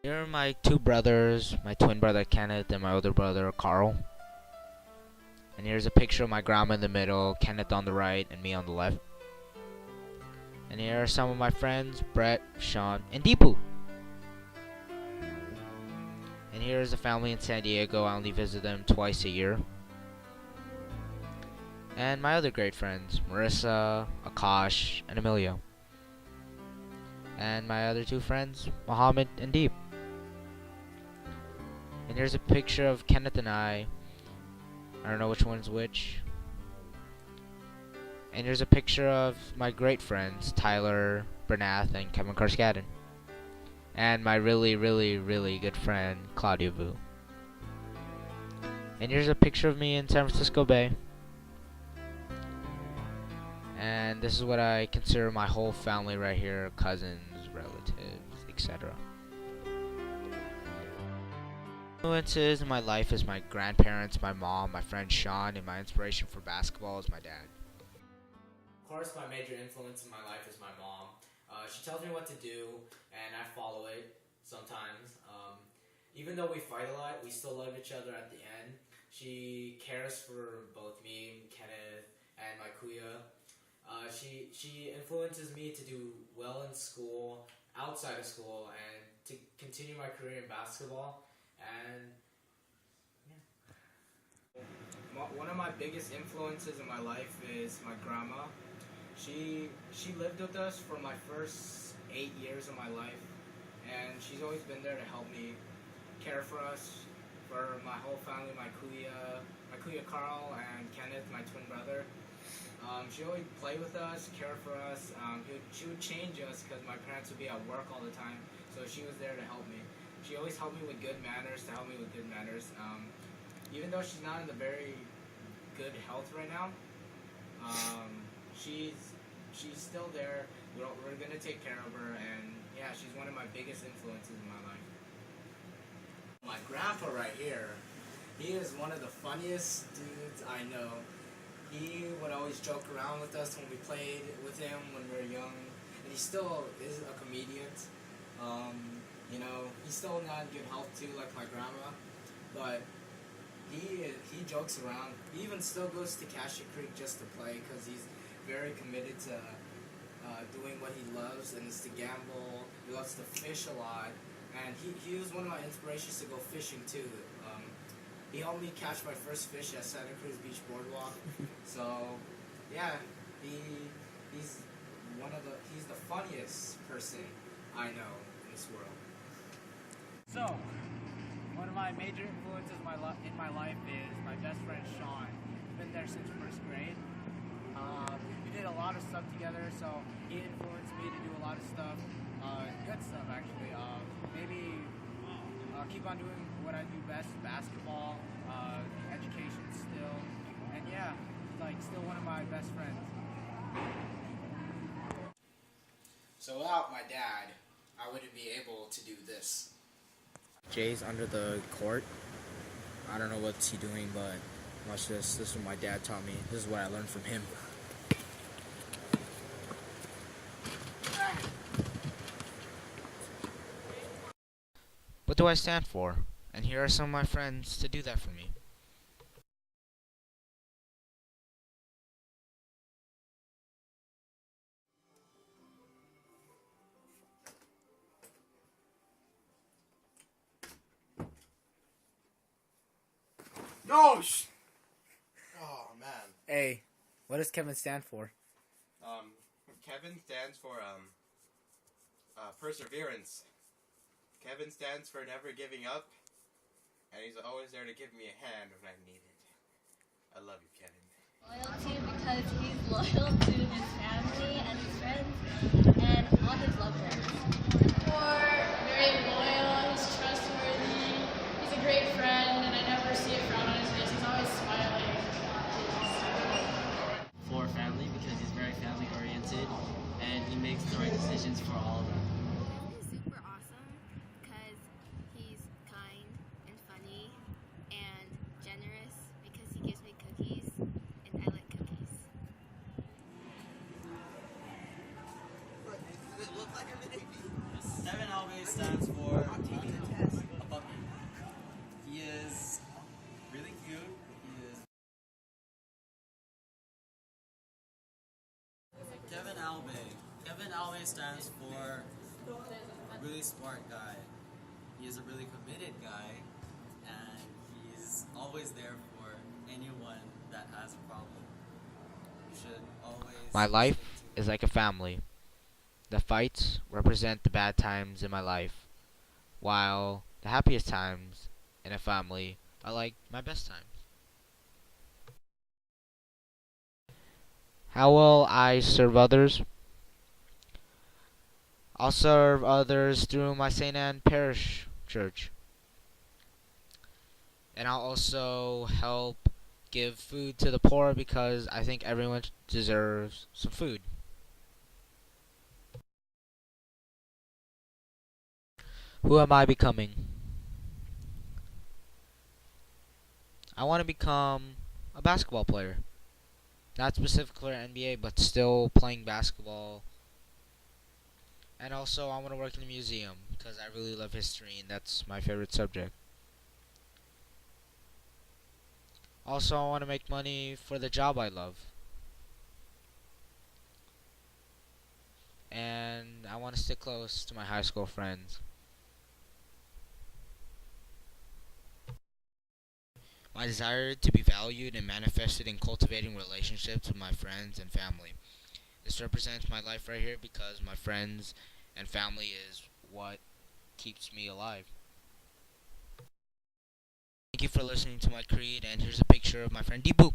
Here are my two brothers, my twin brother Kenneth and my older brother Carl. And here's a picture of my grandma in the middle, Kenneth on the right, and me on the left. And here are some of my friends, Brett, Sean, and Deepu. And here is a family in San Diego. I only visit them twice a year. And my other great friends, Marissa, Akash, and Emilio. And my other two friends, Mohammed and Deep. And here's a picture of Kenneth and I. I don't know which one's which. And here's a picture of my great friends, Tyler Bernath and Kevin Karskadden. And my really, really, really good friend, Claudia Vu. And here's a picture of me in San Francisco Bay. And this is what I consider my whole family right here, cousins, relatives, etc. Influences in my life is my grandparents, my mom, my friend Sean, and my inspiration for basketball is my dad. Of course, my major influence in my life is my mom. She tells me what to do, and I follow it sometimes. Even though we fight a lot, we still love each other at the end. She cares for both me, Kenneth, and my kuya. She influences me to do well in school, outside of school, and to continue my career in basketball. And yeah. One of my biggest influences in my life is my grandma. She lived with us for my first 8 years of my life, and she's always been there to help me care for us, for my whole family, my kuya Carl and Kenneth, my twin brother. She always played with us, cared for us. She would change us because my parents would be at work all the time, so she was there to help me. She always helped me with good manners, Even though she's not in the very good health right now, she's still there. We're gonna take care of her, and yeah, she's one of my biggest influences in my life. My grandpa right here, he is one of the funniest dudes I know. He would always joke around with us when we played with him when we were young, and he still is a comedian. He's still not in good health too, like my grandma, but he jokes around. He even still goes to Cassia Creek just to play because he's very committed to doing what he loves, and it's to gamble. He loves to fish a lot, and he was one of my inspirations to go fishing too. He helped me catch my first fish at Santa Cruz Beach Boardwalk. So yeah, he's the funniest person I know in this world. So, one of my major influences in my life is my best friend Sean. He's been there since first grade. We did a lot of stuff together, so he influenced me to do a lot of stuff, good stuff actually. Maybe keep on doing what I do best, basketball, education still, and yeah, still one of my best friends. So without my dad, I wouldn't be able to do this. Jay's under the court. I don't know what's he doing, but watch this. This is what my dad taught me. This is what I learned from him. What do I stand for? And here are some of my friends to do that for me. No! Oh man. Hey, what does Kevin stand for? Kevin stands for perseverance. Kevin stands for never giving up, and he's always there to give me a hand when I need it. I love you, Kevin. Loyalty because he's loyal to his family and his friends and all his loved ones. Very loyal, he's trustworthy, he's a great friend, and I never see a frown on his face. He's always smiling. For family because he's very family oriented and he makes the right decisions for all of them. He's super awesome because he's kind and funny and generous because he gives me cookies and I like cookies. Does it look like a baby? Kevin always not taking a test. A puppy. He is really cute. He is Kevin Alve. Kevin Alve stands for a really smart guy. He is a really committed guy, and he's always there for anyone that has a problem. You should always. My life is like a family. The fights represent the bad times in my life, while the happiest times in a family are like my best times. How will I serve others? I'll serve others through my St. Anne Parish Church. And I'll also help give food to the poor because I think everyone deserves some food. Who am I becoming? I want to become a basketball player. Not specifically NBA, but still playing basketball. And also, I want to work in a museum because I really love history and that's my favorite subject. Also, I want to make money for the job I love. And I want to stick close to my high school friends. My desire to be valued and manifested in cultivating relationships with my friends and family. This represents my life right here because my friends and family is what keeps me alive. Thank you for listening to my creed, and here's a picture of my friend Deepu.